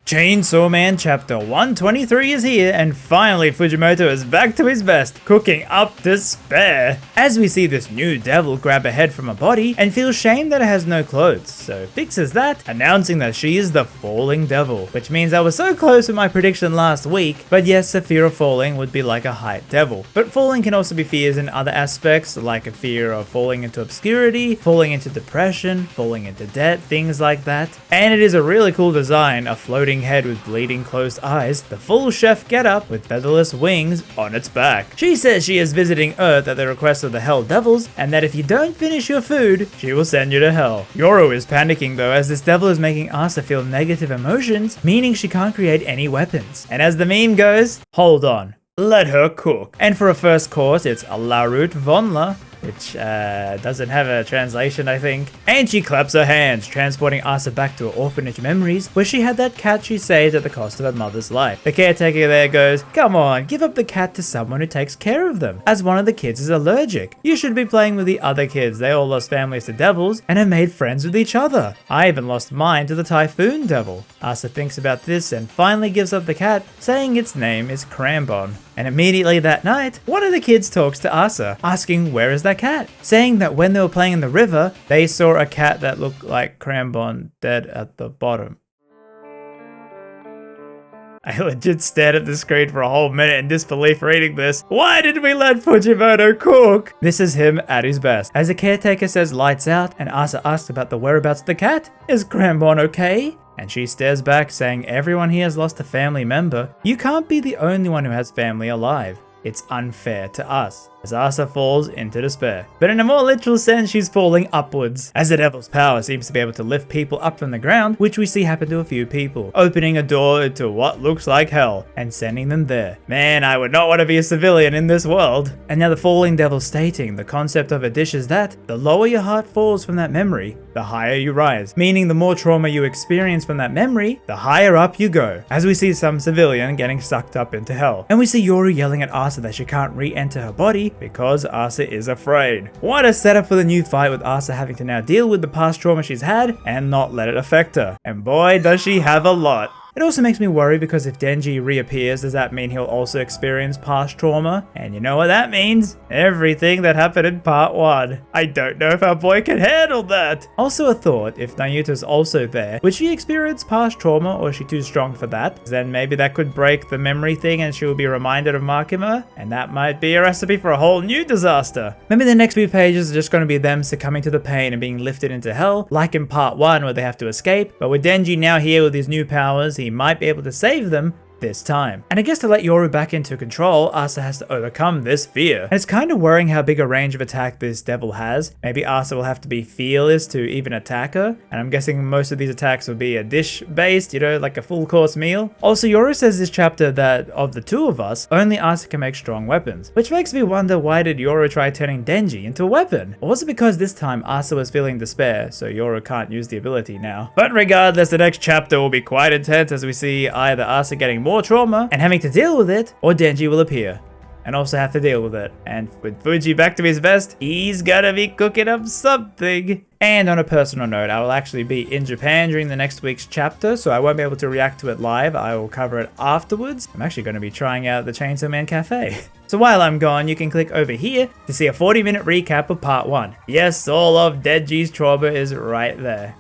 Chainsaw Man chapter 123 is here, and finally Fujimoto is back to his best, cooking up despair. As we see this new devil grab a head from a body and feel shame that it has no clothes, so fixes that, announcing that she is the falling devil. Which means I was so close with my prediction last week, but yes, the fear of falling would be like a height devil. But falling can also be fears in other aspects, like a fear of falling into obscurity, falling into depression, falling into debt, things like that. And it is a really cool design, a floating head with bleeding closed eyes, the full chef getup with featherless wings on its back. She says she is visiting Earth at the request of the Hell Devils, and that if you don't finish your food, she will send you to hell. Yoru is panicking though, as this devil is making Asa feel negative emotions, meaning she can't create any weapons. And as the meme goes, hold on, let her cook. And for a first course, it's a Larut Vonla, which doesn't have a translation, I think. And she claps her hands, transporting Asa back to her orphanage memories, where she had that cat she saved at the cost of her mother's life. The caretaker there goes, come on, give up the cat to someone who takes care of them, as one of the kids is allergic. You should be playing with the other kids. They all lost families to devils and have made friends with each other. I even lost mine to the Typhoon Devil. Asa thinks about this and finally gives up the cat, saying its name is Crambon. And immediately that night, one of the kids talks to Asa, asking where is that cat, saying that when they were playing in the river, they saw a cat that looked like Crambon dead at the bottom. I legit stared at the screen for a whole minute in disbelief reading this. Why did we let Fujimoto cook? This is him at his best. As the caretaker says lights out and Asa asks about the whereabouts of the cat, is Crambon okay? And she stares back, saying everyone here has lost a family member. You can't be the only one who has family alive. It's unfair to us. As Asa falls into despair. But in a more literal sense, she's falling upwards, as the devil's power seems to be able to lift people up from the ground, which we see happen to a few people, opening a door to what looks like hell and sending them there. Man, I would not want to be a civilian in this world. And now the falling devil stating the concept of a dish is that the lower your heart falls from that memory, the higher you rise, meaning the more trauma you experience from that memory, the higher up you go. As we see some civilian getting sucked up into hell, and we see Yoru yelling at Asa that she can't re-enter her body because Asa is afraid. What a setup for the new fight, with Asa having to now deal with the past trauma she's had and not let it affect her. And boy, does she have a lot. It also makes me worry, because if Denji reappears, does that mean he'll also experience past trauma? And you know what that means? Everything that happened in part 1. I don't know if our boy can handle that. Also a thought, if Nayuta's also there, would she experience past trauma, or is she too strong for that? Then maybe that could break the memory thing and she will be reminded of Makima, and that might be a recipe for a whole new disaster. Maybe the next few pages are just going to be them succumbing to the pain and being lifted into hell, like in part 1 where they have to escape, but with Denji now here with his new powers, he might be able to save them this time. And I guess to let Yoru back into control, Asa has to overcome this fear. And it's kind of worrying how big a range of attack this devil has. Maybe Asa will have to be fearless to even attack her. And I'm guessing most of these attacks will be a dish based, you know, like a full course meal. Also, Yoru says this chapter that of the two of us, only Asa can make strong weapons. Which makes me wonder, why did Yoru try turning Denji into a weapon? Or was it because this time Asa was feeling despair, so Yoru can't use the ability now? But regardless, the next chapter will be quite intense, as we see either Asa getting more trauma and having to deal with it, or Denji will appear and also have to deal with it. And with Fuji back to his best, he's gonna be cooking up something. And on a personal note, I will actually be in Japan during the next week's chapter, so I won't be able to react to it live. I will cover it afterwards. I'm actually going to be trying out the Chainsaw Man Cafe. So while I'm gone, you can click over here to see a 40-minute recap of part 1. Yes, all of Denji's trauma is right there.